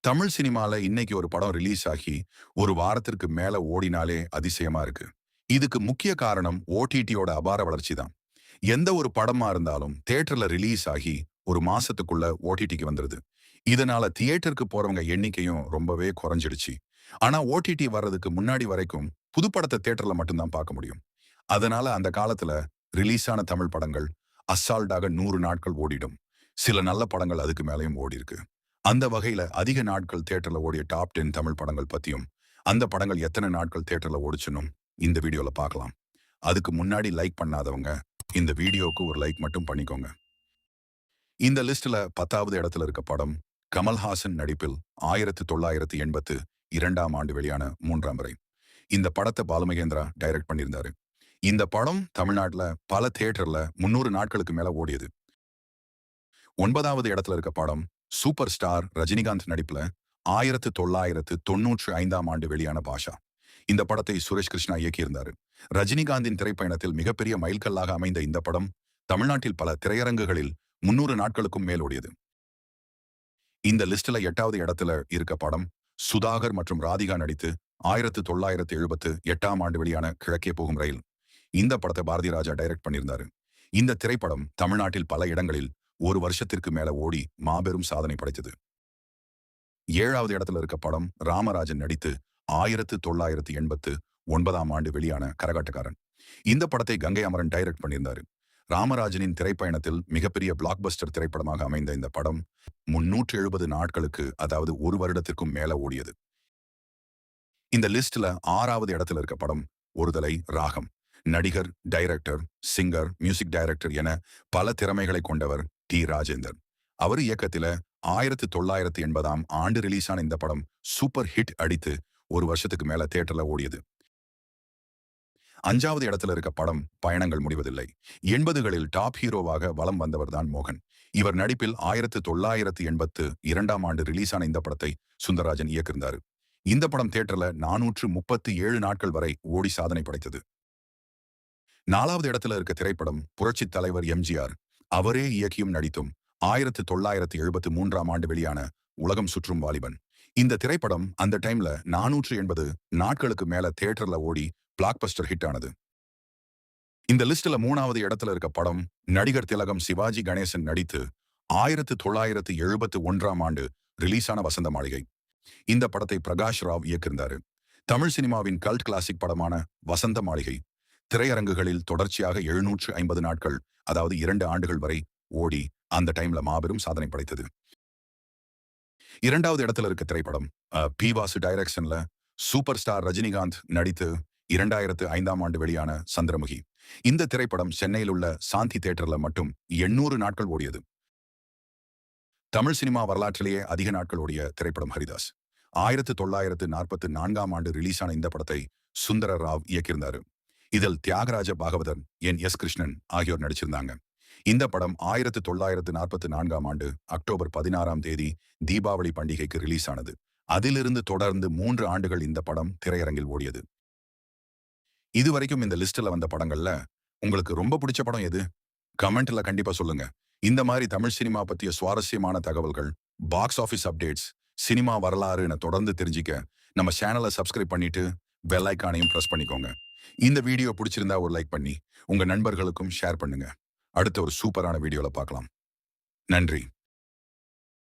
தமிழ் சினிமால இன்னைக்கு ஒரு படம் ரிலீஸ் ஆகி ஒரு வாரத்திற்கு மேல ஓடினாலே அதிசயமா இருக்கு. இதுக்கு முக்கிய காரணம் ஓடிடியோட அபார வளர்ச்சி தான். எந்த ஒரு படமா இருந்தாலும் தியேட்டர்ல ரிலீஸ் ஆகி ஒரு மாசத்துக்குள்ள ஓடிடிக்கு வந்துருது. இதனால தியேட்டருக்கு போறவங்க எண்ணிக்கையும் ரொம்பவே குறைஞ்சிடுச்சு. ஆனா ஓடிடி வர்றதுக்கு முன்னாடி வரைக்கும் புது படத்தை தியேட்டர்ல மட்டும்தான் பார்க்க முடியும். அதனால அந்த காலத்துல ரிலீஸ் ஆன தமிழ் படங்கள் அசால்ட்டாக 100 நாட்கள் ஓடிடும். சில நல்ல படங்கள் அதுக்கு மேலயும் ஓடிருக்கு. அந்த வகையில அதிக நாட்கள் தியேட்டர்ல ஓடிய டாப் 10 தமிழ் படங்கள் பத்தியும், அந்த படங்கள் எத்தனை நாட்கள் தியேட்டர்ல ஓடுச்சுன்னும் இந்த வீடியோல பார்க்கலாம். அதுக்கு முன்னாடி லைக் பண்ணாதவங்க இந்த வீடியோவுக்கு ஒரு லைக் மட்டும் பண்ணிக்கோங்க. இந்த லிஸ்ட்ல 10வது இடத்துல இருக்க படம் கமல்ஹாசன் நடிப்பில் 1982ஆம் ஆண்டு வெளியான 3ஆம் முறை. இந்த படத்தை பாலுமகேந்திரா டைரக்ட் பண்ணியிருந்தாரு. இந்த படம் தமிழ்நாட்டுல பல தியேட்டர்ல 300 நாட்களுக்கு மேல ஓடியது. 9வது இடத்துல இருக்க படம் சூப்பர் ஸ்டார் ரஜினிகாந்த் நடிப்புல 1995ஆம் ஆண்டு வெளியான பாஷா. இந்த படத்தை சுரேஷ் கிருஷ்ணா இயக்கியிருந்தாரு. ரஜினிகாந்தின் திரைப்பயணத்தில் மிகப்பெரிய மைல்கல்லாக அமைந்த இந்த படம் தமிழ்நாட்டில் பல திரையரங்குகளில் 300 நாட்களுக்கும் மேல் ஓடியது. இந்த லிஸ்ட்ல 8வது இடத்துல இருக்க படம் சுதாகர் மற்றும் ராதிகா நடித்து 1978ஆம் ஆண்டு வெளியான கிழக்கே போகும் ரயில். இந்த படத்தை பாரதி ராஜா டைரக்ட் பண்ணியிருந்தாரு. இந்த திரைப்படம் தமிழ்நாட்டில் பல இடங்களில் ஒரு வருஷத்திற்கு மேல ஓடி மாபெரும் சாதனை படைத்தது. 7வது இடத்துல இருக்க படம் ராமராஜன் நடித்து 1989ஆம் ஆண்டு வெளியான கரகாட்டக்காரன். இந்த படத்தை கங்கை அமரன் டைரக்ட் பண்ணியிருந்தாரு. ராமராஜனின் திரைப்பயணத்தில் மிகப்பெரிய பிளாக்பஸ்டர் திரைப்படமாக அமைந்த இந்த படம் 370 நாட்களுக்கு, அதாவது ஒரு வருடத்திற்கும் மேல ஓடியது. இந்த லிஸ்ட்ல 6வது இடத்துல இருக்க படம் ஒருதலை ராகம். நடிகர், டைரக்டர், சிங்கர், மியூசிக் டைரக்டர் என பல திறமைகளை கொண்டவர் டி. ராஜேந்தர். அவர் இயக்கத்தில 1980ஆம் ஆண்டு ரிலீஸான இந்த படம் சூப்பர் ஹிட் அடித்து ஒரு வருஷத்துக்கு மேல தியேட்டர்ல ஓடியது. 5வது இடத்துல இருக்க படம் பயணங்கள் முடிவதில்லை. 80களில் டாப் ஹீரோவாக வலம் வந்தவர்தான் மோகன். இவர் நடிப்பில் 1982ஆம் ஆண்டு ரிலீஸான இந்த படத்தை சுந்தரராஜன் இயக்கியிருந்தார். இந்த படம் தியேட்டர்ல 437 நாட்கள் வரை ஓடி சாதனை படைத்தது. 4வது இடத்துல இருக்க திரைப்படம் புரட்சித் தலைவர் எம்ஜிஆர். அவரே இயக்கியும் நடித்தும் 1973ஆம் ஆண்டு வெளியான உலகம் சுற்றும் வாலிபன். இந்த திரைப்படம் அந்த டைம்ல 480 நாட்களுக்கு மேல தியேட்டர்ல ஓடி பிளாக்பஸ்டர் ஹிட் ஆனது. இந்த லிஸ்ட்ல 3வது இடத்துல இருக்க படம் நடிகர் திலகம் சிவாஜி கணேசன் நடித்து 1971ஆம் ஆண்டு ரிலீஸான வசந்த மாளிகை. இந்த படத்தை பிரகாஷ் ராவ் இயக்கியிருந்தாரு. தமிழ் சினிமாவின் கல்ட் கிளாசிக் படமான வசந்த மாளிகை திரையரங்குகளில் தொடர்ச்சியாக 750 நாட்கள், அதாவது 2 ஆண்டுகள் வரை ஓடி அந்த டைம்ல மாபெரும் சாதனை படைத்தது. 2வது இடத்துல இருக்க திரைப்படம் பி. வாசு டைரக்ஷன்ல சூப்பர் ஸ்டார் ரஜினிகாந்த் நடித்து 2005ஆம் ஆண்டு வெளியான சந்திரமுகி. இந்த திரைப்படம் சென்னையில் உள்ள சாந்தி தியேட்டர்ல மட்டும் 800 நாட்கள் ஓடியது. தமிழ் சினிமா வரலாற்றிலேயே அதிக நாட்கள் ஓடிய திரைப்படம் ஹரிதாஸ். 1944ஆம் ஆண்டு ரிலீஸான இந்த படத்தை சுந்தர ராவ் இயக்கியிருந்தாரு. இதில் தியாகராஜ பாகவதர், எஸ். கிருஷ்ணன் ஆகியோர் நடிச்சிருந்தாங்க. இந்த படம் 1944ஆம் ஆண்டு அக்டோபர் 16ஆம் தேதி தீபாவளி பண்டிகைக்கு ரிலீஸ் ஆனது. அதிலிருந்து தொடர்ந்து 3 ஆண்டுகள் இந்த படம் திரையரங்கில் ஓடியது. இதுவரைக்கும் இந்த லிஸ்ட்ல வந்த படங்கள்ல உங்களுக்கு ரொம்ப பிடிச்ச படம் எது? கமெண்ட்ல கண்டிப்பா சொல்லுங்க. இந்த மாதிரி தமிழ் சினிமா பத்திய சுவாரஸ்யமான தகவல்கள், பாக்ஸ் ஆபீஸ் அப்டேட்ஸ், சினிமா வரலாறு என தொடர்ந்து தெரிஞ்சுக்க நம்ம சேனலை சப்ஸ்கிரைப் பண்ணிட்டு பெல் ஐகானையும் பிரஸ் பண்ணிக்கோங்க. இந்த வீடியோ பிடிச்சிருந்தா ஒரு லைக் பண்ணி உங்க நண்பர்களுக்கும் ஷேர் பண்ணுங்க. அடுத்த ஒரு சூப்பரான வீடியோல பார்க்கலாம். நன்றி.